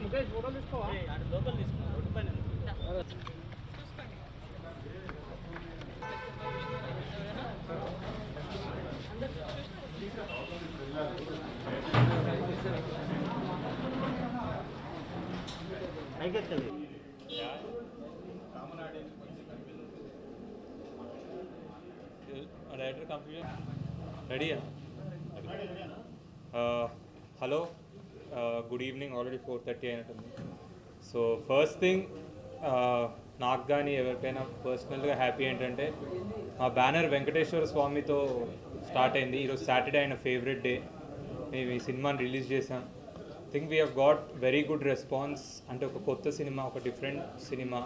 ముఖేష్ ఫోటోలు తీసుకోవా లోపల తీసుకో రోడ్డు పైన అయిపోతుంది డైరెక్టర్ కంప్యూటర్ రెడీయా హలో గుడ్ ఈవినింగ్ ఆల్రెడీ 4:30 అయినట్టుంది. సో ఫస్ట్ థింగ్ నాకు కానీ ఎవరికైనా పర్సనల్గా హ్యాపీ ఏంటంటే మా బ్యానర్ వెంకటేశ్వర స్వామితో స్టార్ట్ అయింది. ఈరోజు సాటర్డే ఆయన ఫేవరెట్ డే. మేము ఈ సినిమాని రిలీజ్ చేసాం. Think we have got very good response. అంటే ఒక కొత్త సినిమా, ఒక డిఫరెంట్ సినిమా.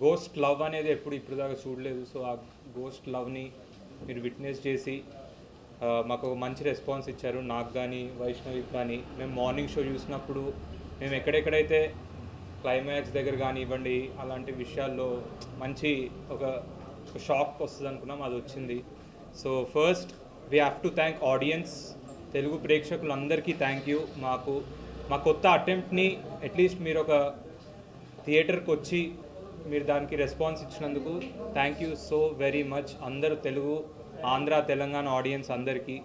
గోస్ట్ లవ్ అనేది ఇప్పుడు దాకా చూడలేదు. సో ఆ గోస్ట్ లవ్ని మీరు విట్నెస్ చేసి మాకు ఒక మంచి రెస్పాన్స్ ఇచ్చారు. నాకు కానీ వైష్ణవికి కానీ. మేము మార్నింగ్ షో చూసినప్పుడు మేము ఎక్కడెక్కడైతే క్లైమాక్స్ దగ్గర కానివ్వండి అలాంటి విషయాల్లో మంచి ఒక షాక్ వస్తుంది అనుకున్నాం, అది వచ్చింది. So first we have to thank audience, Telugu ప్రేక్షకులందరికీ థ్యాంక్ యూ. మా కొత్త అటెంప్ట్ని అట్లీస్ట్ మీరు ఒక థియేటర్కి వచ్చి మీరు దానికి రెస్పాన్స్ ఇచ్చినందుకు thank you so very much. అందరూ తెలుగు, ఆంధ్ర, తెలంగాణ ఆడియన్స్ అందరికీ.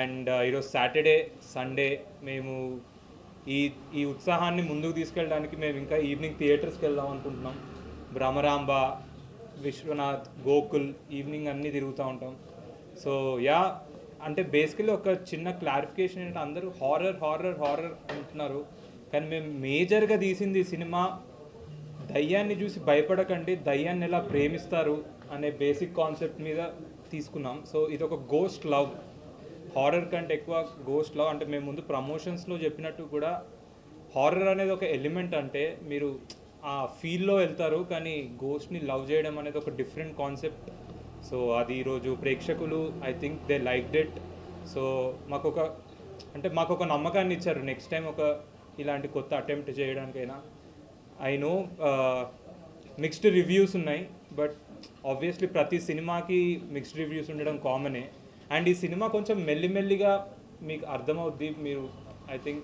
అండ్ ఈరోజు సాటర్డే, సండే మేము ఈ ఉత్సాహాన్ని ముందుకు తీసుకెళ్ళడానికి మేము ఇంకా ఈవినింగ్ థియేటర్స్కి వెళ్దాం అనుకుంటున్నాం. భ్రమరాంబ, విశ్వనాథ్, గోకుల్ ఈవినింగ్ అన్నీ తిరుగుతూ ఉంటాం. సో యా, అంటే బేసికలీ ఒక చిన్న క్లారిఫికేషన్ ఏంటంటే అందరూ హారర్ హారర్ హారర్ అంటున్నారు, కానీ మేము మేజర్గా తీసింది ఈ సినిమా దయ్యాన్ని చూసి భయపడకండి, దయ్యాన్ని ఎలా ప్రేమిస్తారు అనే బేసిక్ కాన్సెప్ట్ మీద తీసుకున్నాం. సో ఇది ఒక గోస్ట్ లవ్, హారర్ కంటే ఎక్కువ గోస్ట్ లవ్. అంటే మేము ముందు ప్రమోషన్స్లో చెప్పినట్టు కూడా హారర్ అనేది ఒక ఎలిమెంట్, అంటే మీరు ఆ ఫీల్లో వెళ్తారు, కానీ గోస్ట్ని లవ్ చేయడం అనేది ఒక డిఫరెంట్ కాన్సెప్ట్. సో అది ఈరోజు ప్రేక్షకులు I think they liked it. So మాకు ఒక నమ్మకాన్ని ఇచ్చారు నెక్స్ట్ టైం ఒక ఇలాంటి కొత్త అటెంప్ట్ చేయడానికైనా. ఐ నో మిక్స్డ్ రివ్యూస్ ఉన్నాయి, బట్ ఆబ్వియస్లీ ప్రతి సినిమాకి మిక్స్డ్ రివ్యూస్ ఉండడం కామనే. అండ్ ఈ సినిమా కొంచెం మెల్లిమెల్లిగా మీకు అర్థమవుద్ది మీరు I think.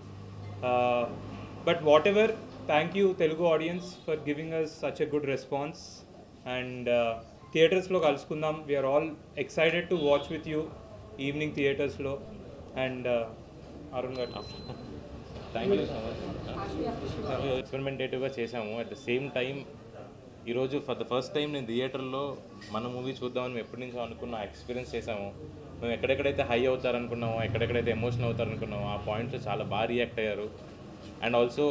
But whatever, thank you Telugu audience for giving us such a good response. And థియేటర్స్లో కలుసుకుందాం. We are all excited to watch with you evening థియేటర్స్లో. And Arun garu thank you so much. ఎక్స్పెరిమెంటేటివ్గా చేసాము. అట్ ద సేమ్ టైం ఈరోజు for the first time నేను థియేటర్లో మన movie చూద్దామని మేము ఎప్పటి నుంచో అనుకున్న ఎక్స్పీరియన్స్ చేసాము. మేము ఎక్కడెక్కడైతే హై అవుతారనుకున్నామో, ఎక్కడెక్కడైతే ఎమోషనల్ అవుతారనుకున్నామో ఆ పాయింట్స్లో చాలా బాగా రియాక్ట్ అయ్యారు. అండ్ ఆల్సో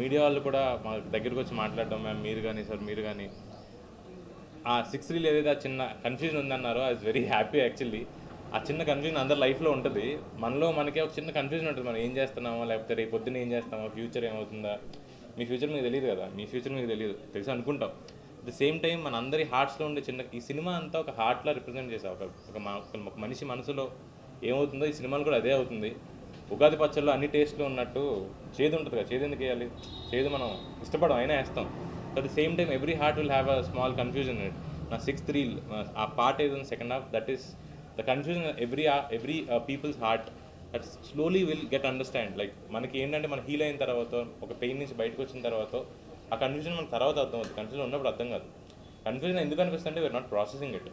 మీడియా వాళ్ళు కూడా మా దగ్గరికి వచ్చి మాట్లాడడం, మ్యామ్ మీరు కానీ సార్ మీరు కానీ ఆ 6 రీల్ ఏదైతే ఆ చిన్న కన్ఫ్యూజన్ ఉందన్నారో I was very happy actually. ఆ చిన్న కన్ఫ్యూజన్ అందరి లైఫ్లో ఉంటుంది. మనకే ఒక చిన్న కన్ఫ్యూజన్ ఉంటుంది, మనం ఏం చేస్తున్నామో లేకపోతే రేపు పొద్దున్న ఏం చేస్తామో, ఫ్యూచర్ ఏమవుతుందా. మీ ఫ్యూచర్ మీకు తెలియదు కదా, మీ ఫ్యూచర్ మీకు తెలిసి అనుకుంటాం. అట్ ద సేమ్ టైం మన అందరి హార్ట్స్లో ఉండే ఈ సినిమా అంతా ఒక హార్ట్లో రిప్రజెంట్ చేసాం. ఒక మనిషి మనసులో ఏమవుతుందో ఈ సినిమాలు కూడా అదే అవుతుంది. ఉగాది పచ్చళ్ళు అన్ని టేస్ట్లో ఉన్నట్టు చేదు ఉంటుంది కదా, చేదు ఎందుకు వేయాలి, చేదు మనం ఇష్టపడం అయినా వేస్తాం. At the same time every heart will have a small confusion. నా 6th రీల్ ఆ పార్ట్ ఏదో second half, that is the confusion every peoples heart that slowly will get understand. Like మనకి ఏంటంటే మనం హీల్ అయిన తర్వాత, ఒక పెయిన్ నుంచి బయటకు వచ్చిన తర్వాత ఆ కన్ఫ్యూజన్ మనకు తర్వాత అర్థం అవుతుంది. కన్ఫ్యూజన్ ఉన్నప్పుడు అర్థం కాదు. కన్ఫ్యూజన్ ఎందుకు అనిపిస్తుంది అంటే we are not processing it.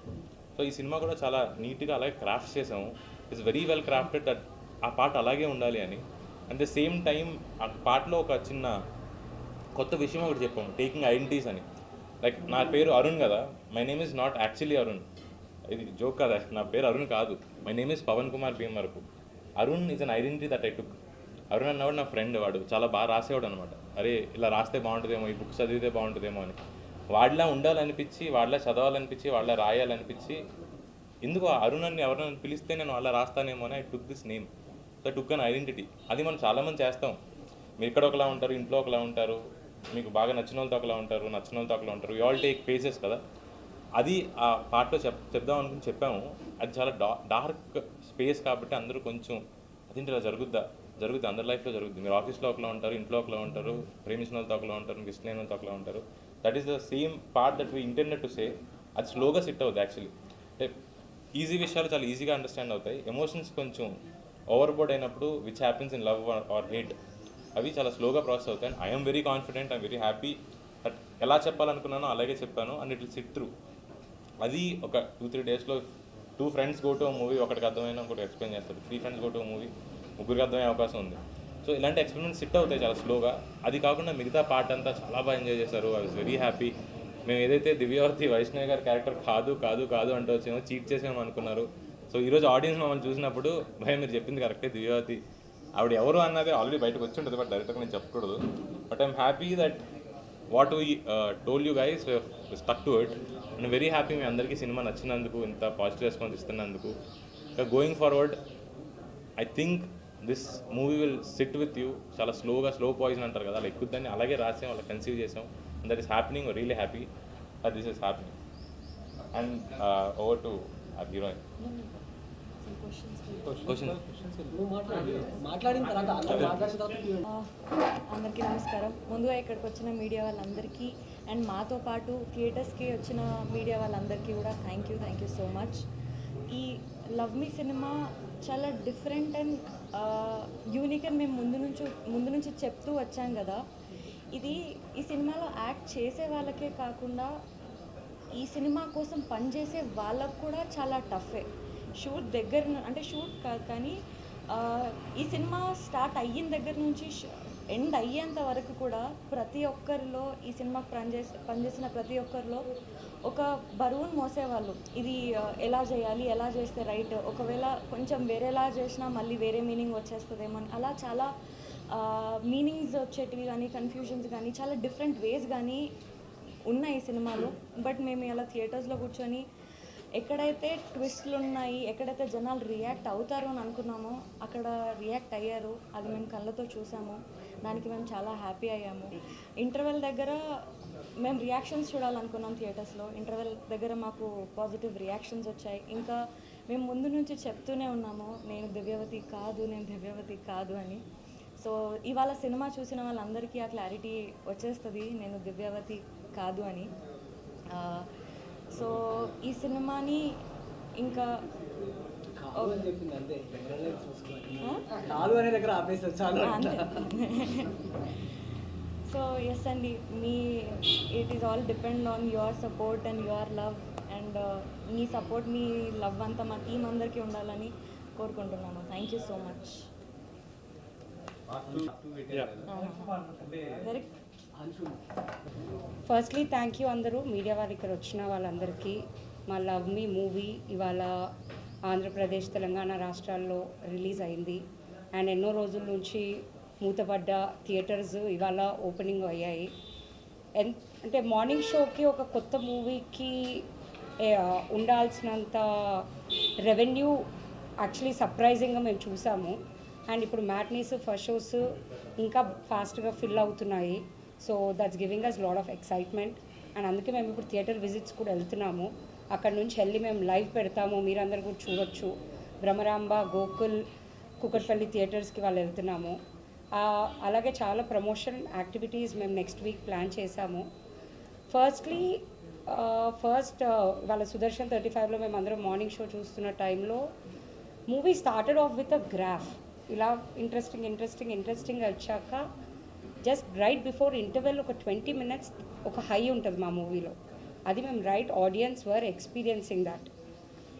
So ఈ సినిమా కూడా చాలా నీట్గా అలాగే క్రాఫ్ట్ చేసాము. It's very well crafted that ఆ పార్ట్ అలాగే ఉండాలి అని. అట్ ద సేమ్ టైం ఆ పార్ట్లో ఒక చిన్న కొత్త విషయం ఒకటి చెప్పాము, టేకింగ్ ఐడెంటిటీస్ అని. లైక్ నా పేరు అరుణ్ కదా, my name is not actually Arun. ఇది జోక్ కదా, నా పేరు అరుణ్ కాదు, my name is Pavan Kumar Bheemavarapu. Arun is an identity that I took. Arun అన్నవాడు నా ఫ్రెండ్, వాడు చాలా బాగా రాసేవాడు అనమాట. అరే ఇలా రాస్తే బాగుంటుందేమో, ఈ బుక్స్ చదివితే బాగుంటుందేమో అని. వాడిలా ఉండాలనిపించి, వాడిలా చదవాలనిపించి, వాడిలా రాయాలనిపించి, ఎందుకు అరుణ్ అని ఎవరైనా పిలిస్తే నేను అలా రాస్తానేమో అని I took this name. So took an identity. అది మనం చాలామంది చేస్తాం. మీరు ఇక్కడ ఒకలా ఉంటారు, ఇంట్లో ఒకలా ఉంటారు, మీకు బాగా నచ్చిన వాళ్ళతో ఒకలా ఉంటారు, నచ్చిన వాళ్ళతో ఒకలా ఉంటారు. యూ ఆల్ టేక్ ఫేసెస్ కదా. అది ఆ పార్ట్లో చెప్దాం అనుకుని చెప్పాము. అది చాలా డార్క్ స్పేస్ కాబట్టి అందరూ కొంచెం అదేంటి ఇలా జరుగుద్ది, అందరి లైఫ్లో జరుగుద్ది. మీరు ఆఫీస్లో ఒకలా ఉంటారు, ఇంట్లో ఒకలా ఉంటారు, ప్రేమించిన వాళ్ళతో ఒకలా ఉంటారు, మీకు ఇష్టమైన వాళ్ళతో ఒకలా ఉంటారు. That is the same part that we intended to say. అది స్లోగా సిట్ అవుతుంది యాక్చువల్లీ. అంటే ఈజీ విషయాలు చాలా ఈజీగా అండర్స్టాండ్ అవుతాయి. ఎమోషన్స్ కొంచెం ఓవర్బోర్డ్ అయినప్పుడు which happens in love or hate అవి చాలా స్లోగా ప్రాసెస్ అవుతాయి. And I'm very confident, I'm very happy that ఎలా చెప్పాలనుకున్నానో అలాగే చెప్పాను and it will SIT through. అది ఒక 2-3 డేస్లో 2 ఫ్రెండ్స్ గో టు మూవీ, ఒకటికి అర్థమైనా ఒకటి ఎక్స్ప్లెయిన్ చేస్తారు. 3 ఫ్రెండ్స్ గో టు మూవీ, ముగ్గురికి అర్థమయ్యే అవకాశం ఉంది. సో ఇలాంటి ఎక్స్పెరిమెంట్స్ సిట్ అవుతాయి చాలా స్లోగా. అది కాకుండా మిగతా పార్ట్ అంతా చాలా బాగా ఎంజాయ్ చేశారు. I was very happy. మేము ఏదైతే దివ్యవతి వైష్ణవి గారి క్యారెక్టర్ కాదు కాదు కాదు అంటూ వచ్చేమో చీట్ చేసామో అనుకున్నారు. సో ఈరోజు ఆడియన్స్ మమ్మల్ని చూసినప్పుడు భయం మీరు చెప్పింది కరెక్టే, దివ్యవతి ఆవిడ ఎవరు అన్నది ఆల్రెడీ బయటకు వచ్చి ఉంటుంది, బట్ డైరెక్ట్గా నేను చెప్పకూడదు. But I'm happy that what we told you guys stuck to it. And very happy మీ అందరికీ సినిమా నచ్చినందుకు, ఇంత పాజిటివ్ రెస్పాన్స్ ఇస్తున్నందుకు. ఇంకా going forward I think this movie will sit with you. చాలా స్లో పాయిజన్ అంటారు కదా, అలా ఎక్కుద్దని అలాగే రాసాం, అలా కన్సీవ్ చేసాం. And that is happening, really happy that this is happening. And over to our heroine. అందరికీ నమస్కారం. ముందుగా ఇక్కడికి వచ్చిన మీడియా వాళ్ళందరికీ అండ్ మాతో పాటు థియేటర్స్కి వచ్చిన మీడియా వాళ్ళందరికీ కూడా థ్యాంక్ యూ సో మచ్. ఈ లవ్ మీ సినిమా చాలా డిఫరెంట్ అండ్ యూనిక్ అని మేము ముందు నుంచి చెప్తూ వచ్చాం కదా. ఈ సినిమాలో యాక్ట్ చేసే వాళ్ళకే కాకుండా ఈ సినిమా కోసం పనిచేసే వాళ్ళకు కూడా చాలా టఫే. షూట్ కాదు కానీ ఈ సినిమా స్టార్ట్ అయిన దగ్గర నుంచి ఎండ్ అయ్యేంత వరకు కూడా ప్రతి ఒక్కరిలో, ఈ సినిమాకి పనిచేసిన ప్రతి ఒక్కరిలో ఒక బరువును మోసేవాళ్ళు. ఇది ఎలా చేయాలి, ఎలా చేస్తే రైట్, ఒకవేళ కొంచెం వేరేలా చేసినా మళ్ళీ వేరే మీనింగ్ వచ్చేస్తుందేమో అని అలా చాలా మీనింగ్స్ వచ్చేటివి కానీ, కన్ఫ్యూజన్స్ కానీ, చాలా డిఫరెంట్ వేస్ కానీ ఉన్నాయి ఈ సినిమాలో. బట్ మేము ఇలా థియేటర్స్లో కూర్చొని ఎక్కడైతే ట్విస్ట్లు ఉన్నాయి, ఎక్కడైతే జనాలు రియాక్ట్ అవుతారు అని అనుకున్నామో అక్కడ రియాక్ట్ అయ్యారు. అది మేము కళ్ళతో చూసాము, దానికి మేము చాలా హ్యాపీ అయ్యాము. ఇంటర్వెల్ దగ్గర మేము రియాక్షన్స్ చూడాలనుకున్నాం థియేటర్స్లో. ఇంటర్వెల్ దగ్గర మాకు పాజిటివ్ రియాక్షన్స్ వచ్చాయి. ఇంకా మేము ముందు నుంచి చెప్తూనే ఉన్నాము, నేను దివ్యవతి కాదు అని. సో ఇవాళ సినిమా చూసిన వాళ్ళందరికీ ఆ క్లారిటీ వచ్చేస్తుంది, నేను దివ్యవతి కాదు అని. సో ఈ సినిమాని ఇంకా సో ఎస్ అండి, it is all depend on your support and your love. And me support, me love అంతా మా టీం అందరికీ ఉండాలని కోరుకుంటున్నాను. Thank you so much. Firstly thank you అందరూ మీడియా వాళ్ళు ఇక్కడ వచ్చిన వాళ్ళందరికీ. మా లవ్ మీ మూవీ ఇవాళ ఆంధ్రప్రదేశ్, తెలంగాణ రాష్ట్రాల్లో రిలీజ్ అయింది. అండ్ ఎన్నో రోజుల నుంచి మూతపడ్డ థియేటర్స్ ఇవాళ ఓపెనింగ్ అయ్యాయి. అంటే మార్నింగ్ షోకి ఒక కొత్త మూవీకి ఉండాల్సినంత రెవెన్యూ యాక్చువల్లీ సర్ప్రైజింగ్గా మేము చూసాము. అండ్ ఇప్పుడు మ్యాట్నీస్, ఫస్ట్ షోస్ ఇంకా ఫాస్ట్గా ఫిల్ అవుతున్నాయి. So that's giving us lot of excitement. And అందుకే మేము ఇప్పుడు థియేటర్ విజిట్స్ కూడా వెళ్తున్నాము. అక్కడ నుంచి వెళ్ళి మేము లైవ్ పెడతాము, మీరందరూ కూడా చూడొచ్చు. భ్రమరాంబ, గోకుల్, కుకట్పల్లి థియేటర్స్కి వాళ్ళు వెళ్తున్నాము. అలాగే చాలా ప్రమోషన్ యాక్టివిటీస్ మేము నెక్స్ట్ వీక్ ప్లాన్ చేశాము. ఫస్ట్ వాళ్ళ సుదర్శన్ 35లో మేము అందరం మార్నింగ్ షో చూస్తున్న టైంలో movie started off with a graph. ఇలా ఇంట్రెస్టింగ్ వచ్చాక జస్ట్ రైట్ బిఫోర్ ఇంటర్వెల్ ఒక 20 minutes ఒక హై ఉంటుంది మా మూవీలో. అది మేము audience were experiencing that.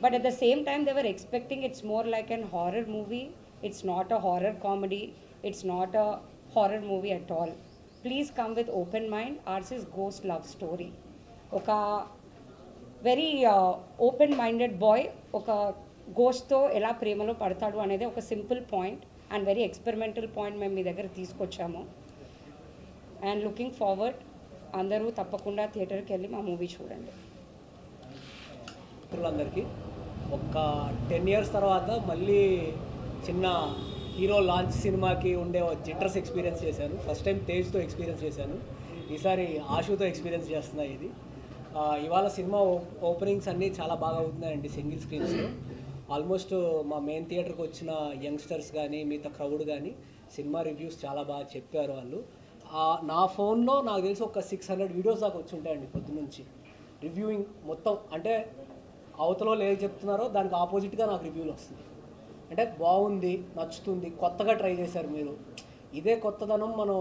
But at the same time they were expecting it's more like an horror movie. It's not a horror comedy, it's not a horror movie at all. Please come with open mind. Ours is ghost love story. ఒక very open minded boy ఒక గోస్ట్తో ఎలా ప్రేమలో పడతాడు అనేది ఒక simple point and very experimental point మేము మీ దగ్గర తీసుకొచ్చాము. అండ్ లుకింగ్ ఫార్వర్డ్, అందరూ తప్పకుండా థియేటర్కి వెళ్ళి మా మూవీ చూడండి. మిత్రులందరికీ ఒక 10 years తర్వాత మళ్ళీ చిన్న హీరో లాంచ్ సినిమాకి ఉండే జిట్టర్స్ ఎక్స్పీరియన్స్ చేశాను. ఫస్ట్ టైం తేజ్తో ఎక్స్పీరియన్స్ చేశాను, ఈసారి ఆశుతో ఎక్స్పీరియన్స్ చేస్తున్నా. ఇది ఇవాళ సినిమా ఓపెనింగ్స్ అన్నీ చాలా బాగా అవుతున్నాయండి సింగిల్ స్క్రీన్స్లో. ఆల్మోస్ట్ మా మెయిన్ థియేటర్కి వచ్చిన యంగ్స్టర్స్ కానీ మిగతా క్రౌడ్ కానీ సినిమా రివ్యూస్ చాలా బాగా చెప్పారు వాళ్ళు. నా ఫోన్లో నాకు తెలిసి ఒక 600 వీడియోస్ దాకా వచ్చి ఉంటాయండి పొద్దున్నుంచి రివ్యూయింగ్ మొత్తం. అంటే అవతలో ఏది చెప్తున్నారో దానికి ఆపోజిట్గా నాకు రివ్యూలు వస్తుంది. అంటే బాగుంది, నచ్చుతుంది, కొత్తగా ట్రై చేశారు మీరు. ఇదే కొత్తదనం మనం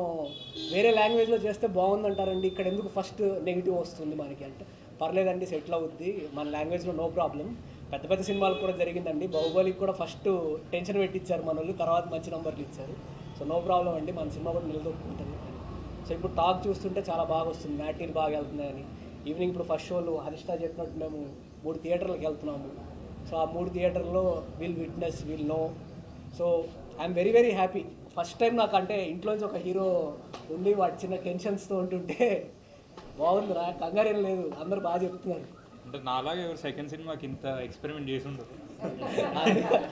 వేరే లాంగ్వేజ్లో చేస్తే బాగుంది అంటారండి, ఇక్కడ ఎందుకు ఫస్ట్ నెగిటివ్ వస్తుంది మనకి అంటే పర్లేదండి, సెటిల్ అవుద్ది మన లాంగ్వేజ్లో, నో ప్రాబ్లం. పెద్ద పెద్ద సినిమాలు కూడా జరిగిందండి, బాహుబలికి కూడా ఫస్ట్ టెన్షన్ పెట్టించారు మన వాళ్ళు, తర్వాత మంచి నెంబర్లు ఇచ్చారు. సో నో ప్రాబ్లం అండి, మన సినిమా కూడా నిలదొక్కుంటుంది. సో ఇప్పుడు టాక్ చూస్తుంటే చాలా బాగా వస్తుంది, మ్యాటీలు బాగా వెళ్తున్నాయని. ఈవినింగ్ ఇప్పుడు ఫస్ట్ షోలు హరిష్ఠా చెప్పినట్టు మేము 3 థియేటర్లకు వెళ్తున్నాము. సో ఆ 3 థియేటర్లో will witness, will know. So I'm very very happy. First time నాకు అంటే ఇంట్లోంచి ఒక హీరో ఉండి వాటి చిన్న టెన్షన్స్తో ఉంటుంటే బాగుందిరా, కంగారేం లేదు, అందరూ బాగా చెప్తున్నారు. అంటే నాలాగే ఎవరు సెకండ్ సినిమాకి ఇంత ఎక్స్పెరిమెంట్ చేసి ఉండదు.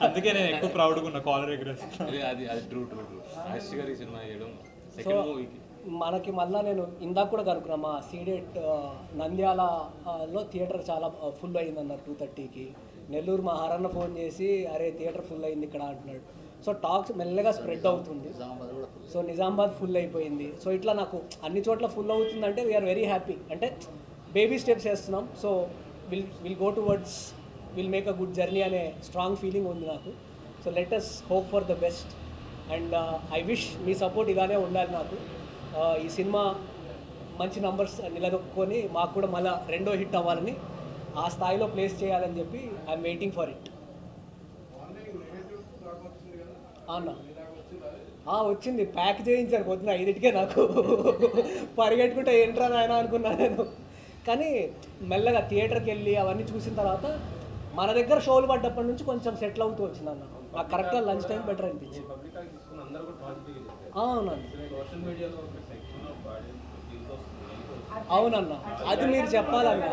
అందుకే నేను ఎక్కువ ప్రౌడ్గా ఉన్నా కాలర్ ఎగ్రెస్. అది అది ట్రూ ట్రూ ట్రూ రాజేష్ గారి సినిమా చేయడం సో సెకండ్ మూవీకి మనకి మళ్ళీ నేను ఇందాక కూడా కనుక్కున్నా, మా సీడెట్ నంద్యాలలో థియేటర్ చాలా ఫుల్ అయిందన్నారు 2:30కి. నెల్లూరు మా హరన్న ఫోన్ చేసి అరే థియేటర్ ఫుల్ అయింది ఇక్కడ అంటున్నాడు. సో టాక్స్ మెల్లగా స్ప్రెడ్ అవుతుంది. సో నిజామాబాద్ ఫుల్ అయిపోయింది. సో ఇట్లా నాకు అన్ని చోట్ల ఫుల్ అవుతుందంటే వీఆర్ వెరీ హ్యాపీ. అంటే బేబీ స్టెప్స్ వేస్తున్నాం. So will go towards, will make a good journey అనే స్ట్రాంగ్ ఫీలింగ్ ఉంది నాకు. So let us hope for the best and I wish మీ సపోర్ట్ ఇలానే ఉండాలి నాకు. ఈ సినిమా మంచి నంబర్స్ నిలదొక్కుని మాకు కూడా మళ్ళీ రెండో హిట్ అవ్వాలని, ఆ స్థాయిలో ప్లేస్ చేయాలని చెప్పి ఐఎమ్ వెయిటింగ్ ఫర్ ఇట్. అన్నా వచ్చింది, ప్యాక్ చేయించారు పొద్దున 5కే. నాకు పరిగెట్టుకుంటే ఏంట్రా నాయన అనుకున్నాను నేను. కానీ మెల్లగా థియేటర్కి వెళ్ళి అవన్నీ చూసిన తర్వాత మన దగ్గర షోలు పడ్డప్పటి నుంచి కొంచెం సెటిల్ అవుతూ వచ్చింది అన్న. నాకు కరెక్ట్గా లంచ్ టైం బెటర్ అనిపించింది. అవునన్నా, అవునన్నా, అది మీరు చెప్పాలన్నా.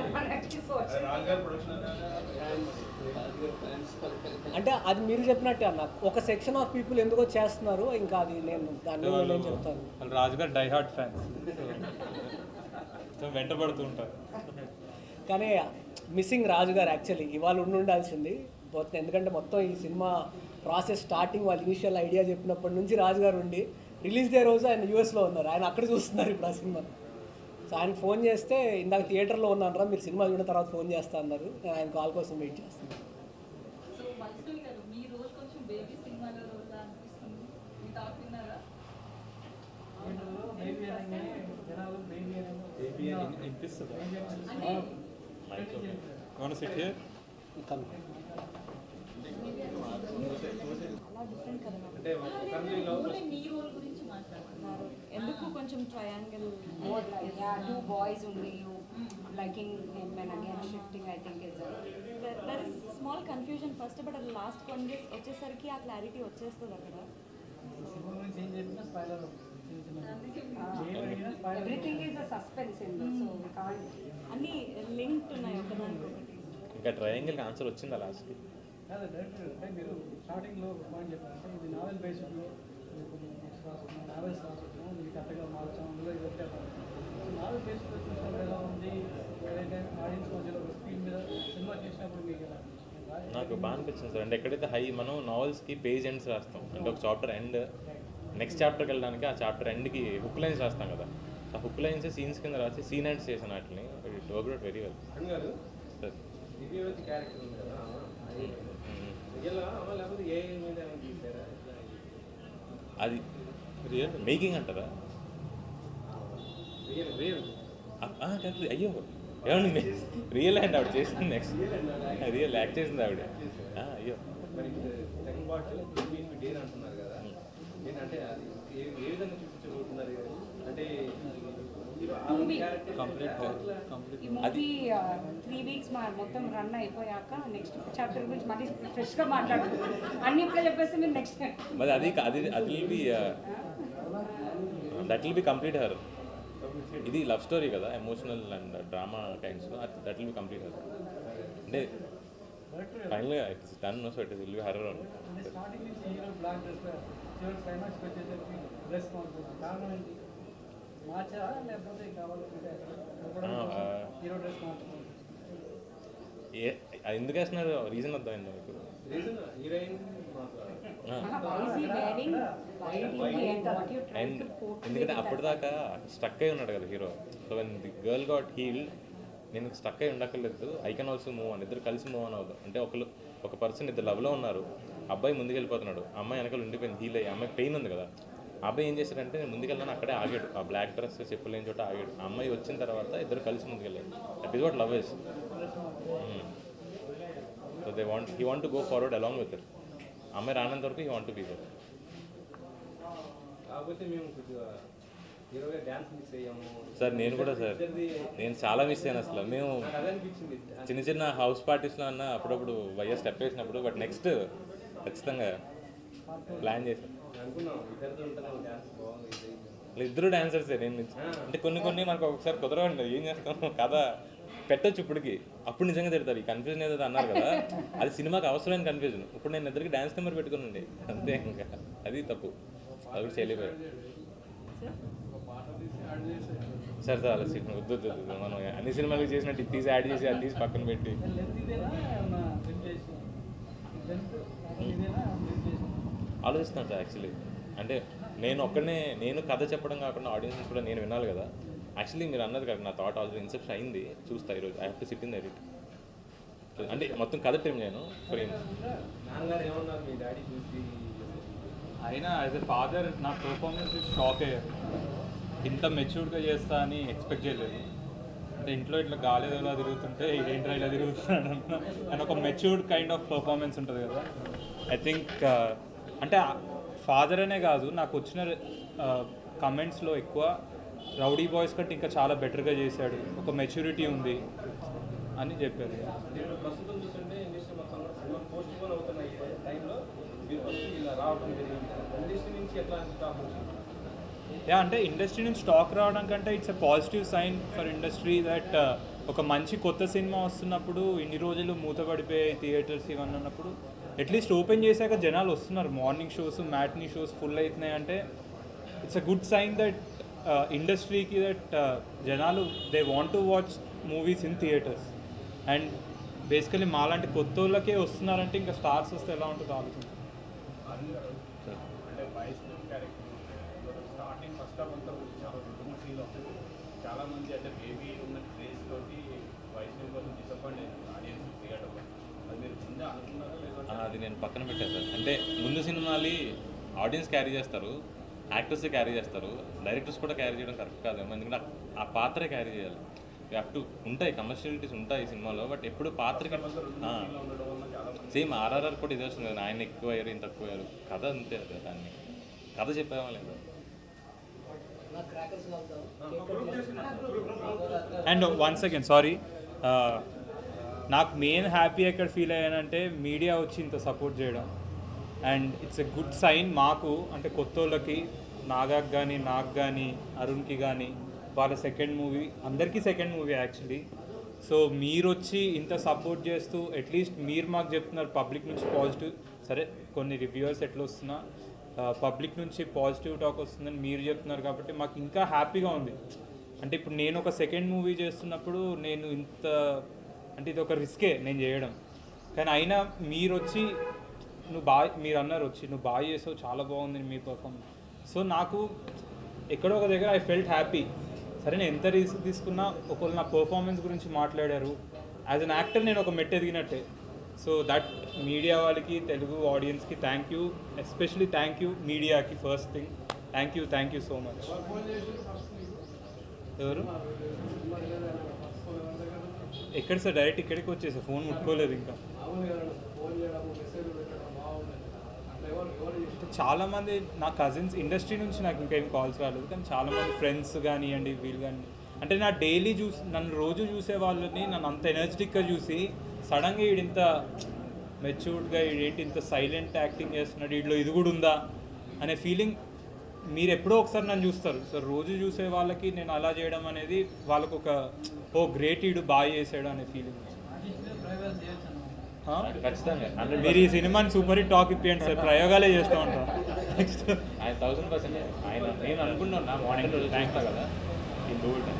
అంటే అది మీరు చెప్పినట్టే అన్న, ఒక సెక్షన్ ఆఫ్ పీపుల్ ఎందుకో చేస్తున్నారు, ఇంకా అది నేను దాన్ని నేను చెప్తాను. వాళ్ళు రాజుగారు డై హార్ట్ ఫ్యాన్స్, వెంటబడుతూ ఉంటారు. కానీ మిస్సింగ్ రాజు గారు యాక్చువల్లీ ఇవాళ ఉండాల్సింది. ఎందుకంటే మొత్తం ఈ సినిమా ప్రాసెస్ స్టార్టింగ్ వాళ్ళు ఇనిషియల్ ఐడియా చెప్పినప్పటి నుంచి రాజు గారు ఉండి, రిలీజ్ డే రోజు ఆయన యూఎస్లో ఉన్నారు, ఆయన అక్కడ చూస్తున్నారు ఇప్పుడు ఆ సినిమా. సో ఆయన ఫోన్ చేస్తే ఇందాక థియేటర్లో ఉన్నాను రా, మీరు సినిమా చూడిన తర్వాత ఫోన్ చేస్తా అన్నారు. నేను ఆయన కాల్ కోసం వెయిట్ చేస్తున్నాను. ఎందుకు కొంచెం ట్రయాంగిల్ టూ బాయ్స్ ఉండి liking and again shifting I think is there is small confusion first, but అది లాస్ట్ 1 డేస్ వచ్చేసరికి ఆ క్లారిటీ వచ్చేస్తుంది అక్కడ. Everything is a suspense in this, so we can't. అన్నీ లింక్డ్ ఉన్నాయి ఒకదానికొకటి. ఇంకా ట్రయాంగిల్కి ఆన్సర్ వచ్చిందా లాస్ట్కి? అంటే మీరు స్టార్టింగ్లో పాయింట్ చెప్పారంటే ఇది నావెల్ బేస్డ్లో నావెల్స్ రాసుకుంటున్నాం, ఇది కరెక్ట్గా మార్చాం, అందులో ఇది నావెల్ బేస్డ్లో చూసినప్పుడు ఎలా ఉంది, ఏదైతే ఆడియన్స్ మధ్యలో స్క్రీన్ మీద సినిమా చేసినప్పుడు మీకు ఎలా నాకు బాగా అనిపించింది సార్. అంటే ఎక్కడైతే మనం నావెల్స్కి పేజ్ ఎండ్స్ రాస్తాం, అంటే ఒక చాప్టర్ ఎండ్ నెక్స్ట్ చాప్టర్కి వెళ్ళడానికి ఆ చాప్టర్ ఎండ్కి హుక్ లైన్స్ రాస్తాం కదా, ఆ హుక్ లైన్స్ సీన్స్ కింద రాసి సీన్ ఎండ్స్ చేసిన వాటిని it work out very well. అది రియల్ మేకింగ్ అంటారా? అయ్యో ఏమండి రియల్ అండి ఆవిడ చేసింది, నెక్స్ట్ రియల్ యాక్ట్ చేసింది ఆవిడ. అయ్యో ఈ మూవీ 3 వీక్స్ మొత్తం రన్ అయిపోయాక నెక్స్ట్ చాప్టర్ గురించి మళ్ళీ ఫ్రెష్గా మాట్లాడుతున్నాం. అన్ని ఇప్పుడే చెప్పేస్తే మీరు నెక్స్ట్ మరి అది that will be complete her. ఇది లవ్ స్టోరీ కదా, emotional and drama kinds, that will be complete her. అంటే ఫైనల్గా it's done, so it will be horror only. Starting నుంచి హీరో బ్లాక్ డ్రెస్ చివరి క్లైమాక్స్ వచ్చేసరికి డ్రెస్ మారుతుంది, కారణం ఏంటి? మార్చారా లేకపోతే కావాలంటే హీరో డ్రెస్ మారుతుంది? ఎందుకు వేస్తున్నారు రీజన్ అర్థమైందా మీకు? అండ్ ఎందుకంటే అప్పటిదాకా స్ట్రక్ అయి ఉన్నాడు కదా hero. So when the girl got healed, నేను స్ట్రక్ అయి ఉండక్కర్లేదు, ఐ కెన్ ఆల్సో మూవ్ అని, ఇద్దరు కలిసి మూవ్ అని అవుతాం. అంటే ఒక పర్సన్ ఇద్దరు లవ్లో ఉన్నారు, అబ్బాయి ముందుకు వెళ్ళిపోతున్నాడు, అమ్మాయి వెనకాల ఉండిపోయింది, హీల్ అయ్యి, అమ్మాయి పెయిన్ ఉంది కదా. ఆ అబ్బాయి ఏం చేశాడంటే నేను ముందుకెళ్ళాను, అక్కడే ఆగాడు, ఆ బ్లాక్ డ్రెస్ చెప్పులు లేని చోట ఆగాడు. ఆ అమ్మాయి వచ్చిన తర్వాత ఇద్దరు కలిసి ముందుకెళ్ళాడు. That is what love is. So he want to go forward along with it. అమ్మాయి రానంత వరకు he want to be there. కాకపోతే మేము కొద్దిగా హీరోగా డ్యాన్స్ మిస్ అయ్యాము సార్. నేను కూడా సార్, నేను చాలా మిస్ అయ్యాను అసలు. మేము అదే అనిపించింది. చిన్న చిన్న హౌస్ పార్టీస్లో అన్న అప్పుడప్పుడు వైఎస్ స్టెప్ వేసినప్పుడు, బట్ నెక్స్ట్ ఖచ్చితంగా ప్లాన్ చేశాను. అనుకున్నాం ఇద్దరితో ఉంటాను, డ్యాన్స్ బాగుంది. ఇద్దరు డాన్సర్సే. నేను అంటే కొన్ని మనకు ఒకసారి కుదరవండి, ఏం చేస్తాము కథ పెట్టచ్చు ఇప్పటికి. అప్పుడు నిజంగా తిడతారు. ఈ కన్ఫ్యూజన్ ఏదో అన్నారు కదా, అది సినిమాకి అవసరమైన కన్ఫ్యూజన్. ఇప్పుడు నేను ఇద్దరికి డ్యాన్స్ నెంబర్ పెట్టుకున్నాండి, అంతే. ఇంకా అది తప్పు, అది కూడా చేయలేకపోయారు. సార్ అలా సినిమా వద్దు, మనం అన్ని సినిమాలకు చేసినట్టు ఇది తీసి యాడ్ చేసి అది తీసి పక్కన పెట్టి ఆలోచిస్తాను సార్. యాక్చువల్లీ అంటే నేను కథ చెప్పడం కాకుండా ఆడియన్స్ కూడా నేను వినాలి కదా. యాక్చువల్లీ మీరు అన్నది కదా, నా థాట్ ఆల్రెడీ ఇన్సెప్షన్ అయింది, చూస్తా ఈరోజు. I have to SIT in the edit. అంటే మొత్తం కథ టైం నేను ఫ్రేమ్. నాన్నగారు ఏమన్నారు మీ డాడీ చూసి? అయినా యాజ్ ఎ ఫాదర్ నా పర్ఫార్మెన్స్ షాక్ అయ్యారు. ఇంత మెచ్యూర్డ్గా చేస్తా అని ఎక్స్పెక్ట్ చేయలేదు. అంటే ఇంట్లో ఇట్లా గాలి ఎలా తిరుగుతుంటే ఏంట్రా ఇలా తిరుగుతున్నాడు అని ఒక మెచ్యూర్డ్ కైండ్ ఆఫ్ పర్ఫార్మెన్స్ ఉంటుంది కదా. ఐ థింక్ అంటే ఫాదర్ అనే కాదు, నాకు వచ్చిన కమెంట్స్లో ఎక్కువ రౌడీ బాయ్స్ కంటే ఇంకా చాలా బెటర్గా చేశాడు, ఒక మెచ్యూరిటీ ఉంది అని చెప్పారు. నేను ప్రస్తుతం చూస్తుంటే ఇండస్ట్రీ మొత్తం సినిమా పోస్ట్ పోన్ అవుతున్న ఈ టైంలో మీరు ఫస్ట్ ఇలా రావడం జరిగింది. ఇండస్ట్రీ నుంచి ఎట్లా స్టాప్ వచ్చింది? అంటే ఇండస్ట్రీ నుంచి స్టాక్ రావడం కంటే it's a positive sign for industry that ఒక మంచి కొత్త సినిమా వస్తున్నప్పుడు ఇన్ని రోజులు మూతపడిపోయే థియేటర్స్ ఇవన్నీ ఉన్నప్పుడు అట్లీస్ట్ ఓపెన్ చేశాక జనాలు వస్తున్నారు. Morning shows, matinee shows full అవుతున్నాయి అంటే it's a good sign that ఇండస్ట్రీకి దట్ జనాలు they want to watch movies in theatres. And basically మాలాంటి కొత్త వాళ్ళకే వస్తున్నారంటే ఇంకా స్టార్స్ వస్తే ఎలా ఉంటుందో ఆలోచన. అంటే Vaishnav character starting first half అంతా చాలా దుఃఖం ఫీల్ అవుతుంది. చాలామంది అంటే బేబీ ఉన్న క్రేజ్ తోటి వైష్ణవ్ కోసం డిసప్పాయింట్ అయింది ఆడియన్స్ థియేటర్లో. అది మీరు ముందే అనుకున్నారా లేదా? అది నేను పక్కన పెట్టాను సార్. అంటే ముందు సినిమాలు ఆడియన్స్ క్యారీ చేస్తారు, యాక్టర్స్ క్యారీ చేస్తారు, డైరెక్టర్స్ కూడా క్యారీ చేయడం కరెక్ట్ కాదేమో. ఎందుకంటే ఆ పాత్రే క్యారీ చేయాలి. అటు ఉంటాయి కమర్షియాలిటీస్ ఉంటాయి సినిమాలో, బట్ ఎప్పుడు పాత్రకి సేమ్ ఆర్ఆర్ఆర్ కూడా ఇదే వస్తుంది కదా, ఆయన ఎక్కువ అయ్యారు ఈయన తక్కువ అయ్యారు, కథ అంతే కదా. దాన్ని కథ చెప్పామా లేదా. అండ్ వన్ సెకండ్ సారీ, నాకు మెయిన్ హ్యాపీ ఎక్కడ ఫీల్ అయ్యానంటే మీడియా వచ్చి ఇంత సపోర్ట్ చేయడం. And it's a good sign మాకు, అంటే కొత్త వాళ్ళకి, నాగాకి కానీ నాకు కానీ అరుణ్కి కానీ వాళ్ళ సెకండ్ మూవీ, అందరికీ సెకండ్ మూవీ యాక్చువల్లీ. సో మీరు వచ్చి ఇంత సపోర్ట్ చేస్తూ అట్లీస్ట్ మీరు మాకు చెప్తున్నారు పబ్లిక్ నుంచి పాజిటివ్, సరే కొన్ని రివ్యూవర్స్ ఎట్లా వస్తున్నా పబ్లిక్ నుంచి పాజిటివ్ టాక్ వస్తుందని మీరు చెప్తున్నారు కాబట్టి మాకు ఇంకా హ్యాపీగా ఉంది. అంటే ఇప్పుడు నేను ఒక సెకండ్ మూవీ చేస్తున్నప్పుడు నేను ఇంత అంటే ఇది ఒక రిస్కే నేను చేయడం, కానీ అయినా మీరు వచ్చి మీరు అన్నారు వచ్చి నువ్వు బాగా చేసావు, చాలా బాగుంది మీ పర్ఫార్మెన్స్. సో నాకు ఎక్కడో ఒక దగ్గర ఐ ఫెల్ట్ హ్యాపీ. సరే నేను ఎంత రిస్క్ తీసుకున్నా ఒకళ్ళు నా పర్ఫార్మెన్స్ గురించి మాట్లాడారు, యాజ్ అన్ యాక్టర్ నేను ఒక మెట్టు ఎదిగినట్టే. సో దట్ మీడియా వాళ్ళకి, తెలుగు ఆడియన్స్కి thank you, especially thank you మీడియాకి. First thing thank you so much. ఎవరు ఎక్కడ సార్? డైరెక్ట్ ఇక్కడికి వచ్చేసా, ఫోన్ ముట్టుకోలేదు ఇంకా. చాలామంది నా కజిన్స్ ఇండస్ట్రీ నుంచి నాకు ఇంకేం కాల్స్ రాలేదు, కానీ చాలామంది ఫ్రెండ్స్ కానివ్వండి వీళ్ళు కానీ, అంటే నా డైలీ నన్ను రోజు చూసే వాళ్ళని నన్ను అంత ఎనర్జెటిక్గా చూసి సడన్గా వీడింత మెచ్యూర్డ్గా వీడేంటి ఇంత సైలెంట్ యాక్టింగ్ చేస్తున్నాడు, వీడిలో ఇది కూడా ఉందా అనే ఫీలింగ్. మీరు ఎప్పుడో ఒకసారి నన్ను చూస్తారు, సో రోజు చూసే వాళ్ళకి నేను అలా చేయడం అనేది వాళ్ళకు ఒక గ్రేట్ ఈడు బాగా చేసాడు అనే ఫీలింగ్. ఖచ్చితంగా మీరు ఈ సినిమాని సూపర్ హిట్ టాక్ ఇప్పియండి సార్, ప్రయోగాలే చేస్తూ ఉంటాం. నెక్స్ట్ ఆయన 1000% ఆయన నేను అనుకున్నాను మార్నింగ్ రోజు థ్యాంక్స్ కదా ఈ do it.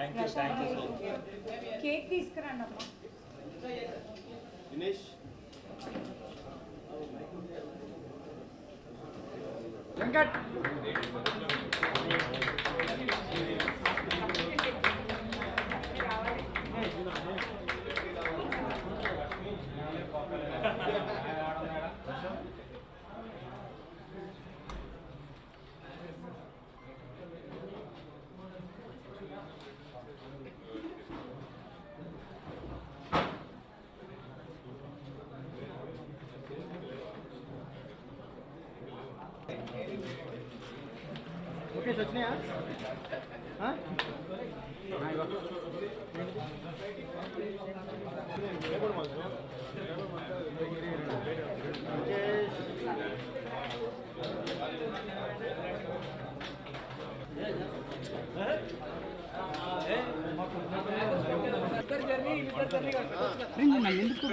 Thank you so much. Cake తీసుకురండి అమ్మా. దినేష్ ఓకే వచ్చినాయా ఎందుకు